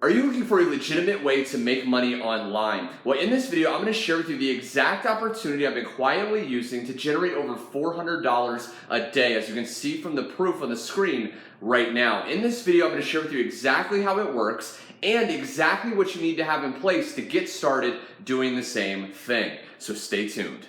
Are you looking for a legitimate way to make money online? Well, in this video, I'm going to share with you the exact opportunity I've been quietly using to generate over $400 a day, as you can see from the proof on the screen right now. In this video, I'm going to share with you exactly how it works and exactly what you need to have in place to get started doing the same thing. So stay tuned.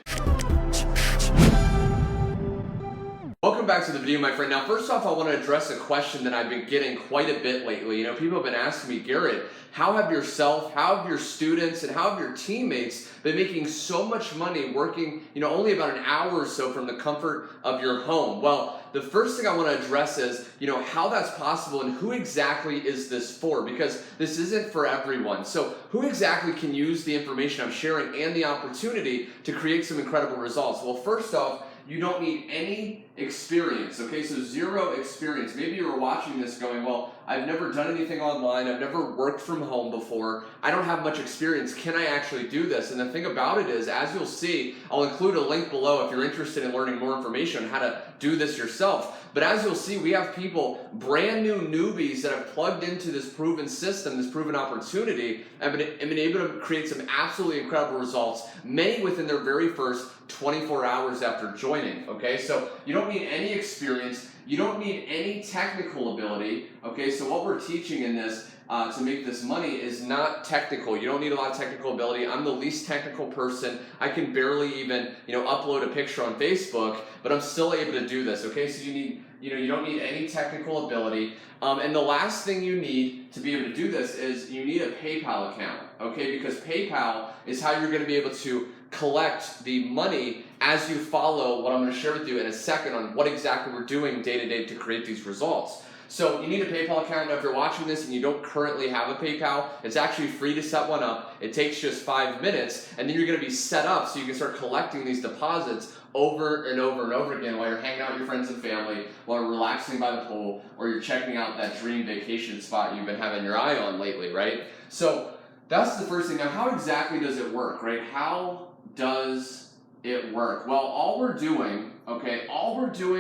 Welcome back to the video, my friend. Now, first off, I want to address a question that I've been getting quite a bit lately. You know, people have been asking me, Garrett, how have yourself, how have your students, and how have your teammates been making so much money working, only about an hour or so from the comfort of your home? Well, the first thing I want to address is, how that's possible and who exactly is this for? Because this isn't for everyone. So who exactly can use the information I'm sharing and the opportunity to create some incredible results? Well, first off, you don't need any experience, okay? So zero experience. Maybe you were watching this going, well, I've never done anything online. I've never worked from home before. I don't have much experience. Can I actually do this? And the thing about it is, as you'll see, I'll include a link below if you're interested in learning more information on how to do this yourself. But as you'll see, we have people, brand new newbies that have plugged into this proven system, this proven opportunity, and been able to create some absolutely incredible results, many within their very first 24 hours after joining, okay? So you don't need any experience, you don't need any technical ability, okay? So what we're teaching in this to make this money is not technical. You don't need a lot of technical ability. I'm the least technical person. I can barely even, upload a picture on Facebook, but I'm still able to do this, okay? So you don't need any technical ability. And the last thing you need to be able to do this is you need a PayPal account, okay? Because PayPal is how you're gonna be able to collect the money as you follow what I'm going to share with you in a second on what exactly we're doing day to day to create these results. So you need a PayPal account. Now, if you're watching this and you don't currently have a PayPal, it's actually free to set one up. It takes just 5 minutes, and then you're going to be set up so you can start collecting these deposits over and over and over again while you're hanging out with your friends and family, while you're relaxing by the pool, or you're checking out that dream vacation spot you've been having your eye on lately, right? So that's the first thing. Now, how exactly does it work, right? How does it work? Well, all we're doing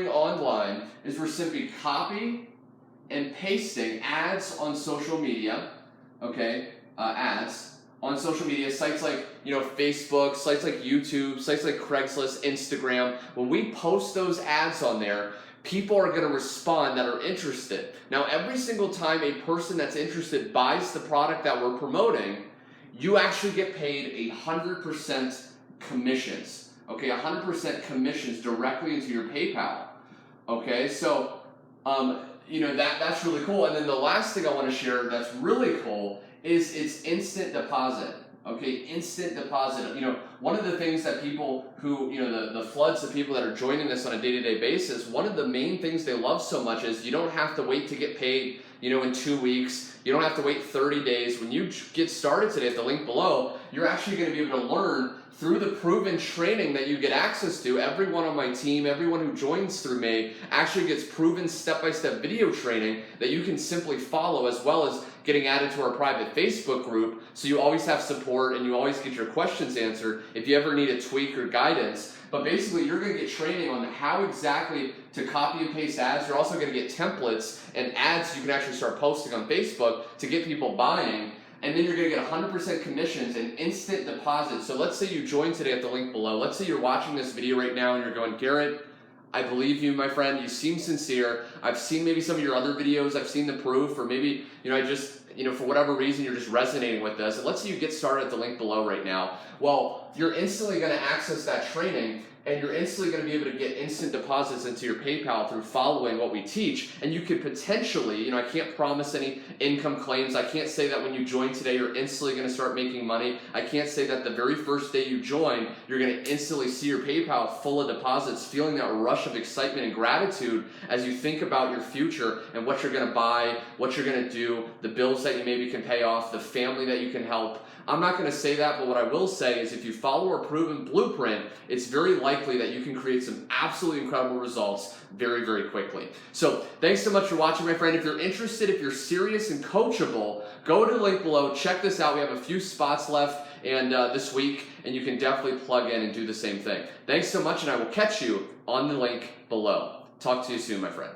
online is we're simply copy and pasting ads on social media, okay? Ads on social media, sites like, Facebook, sites like YouTube, sites like Craigslist, Instagram. When we post those ads on there, people are going to respond that are interested. Now, every single time a person that's interested buys the product that we're promoting, you actually get paid 100% commissions, okay? 100% commissions directly into your PayPal, okay? So, that's really cool. And then the last thing I want to share that's really cool is it's instant deposit, okay? Instant deposit. One of the things that people who, the floods of people that are joining this on a day-to-day basis, one of the main things they love so much is you don't have to wait to get paid, in 2 weeks. You don't have to wait 30 days. When you get started today at the link below, you're actually going to be able to learn through the proven training that you get access to. Everyone on my team, everyone who joins through me actually gets proven step-by-step video training that you can simply follow, as well as getting added to our private Facebook group, so you always have support and you always get your questions answered if you ever need a tweak or guidance. But basically, you're going to get training on how exactly to copy and paste ads. You're also going to get templates and ads you can actually start posting on Facebook to get people buying. And then you're going to get 100% commissions and instant deposits. So let's say you join today at the link below. Let's say you're watching this video right now and you're going, Garrett, I believe you, my friend. You seem sincere. I've seen maybe some of your other videos. I've seen the proof, or maybe, I just, for whatever reason, you're just resonating with this. And let's say you get started at the link below right now. Well, you're instantly going to access that training, and you're instantly going to be able to get instant deposits into your PayPal through following what we teach. And you could potentially, I can't promise any income claims. I can't say that when you join today, you're instantly going to start making money. I can't say that the very first day you join, you're going to instantly see your PayPal full of deposits, feeling that rush of excitement and gratitude as you think about your future and what you're going to buy, what you're going to do, the bills that you maybe can pay off, the family that you can help. I'm not going to say that, but what I will say is if you follow our proven blueprint, it's very likely that you can create some absolutely incredible results very, very quickly. So thanks so much for watching, my friend. If you're interested, if you're serious and coachable, go to the link below. Check this out. We have a few spots left and this week, and you can definitely plug in and do the same thing. Thanks so much, and I will catch you on the link below. Talk to you soon, my friend.